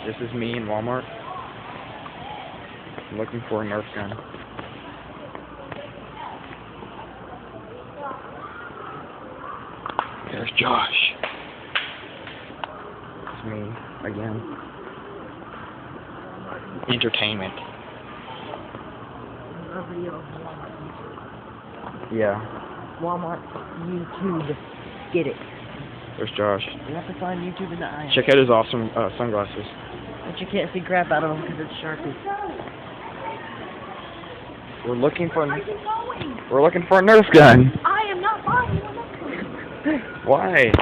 This is me in Walmart. I'm looking for a Nerf gun. There's Josh. It's me again. Entertainment. Yeah. Walmart, YouTube, get it. There's Josh. You have to find YouTube in the eye. Check out his awesome sunglasses. But you can't see crap out of them because it's Sharpie. We're looking for Where are you going? a Nerf gun. I am not buying one. Why?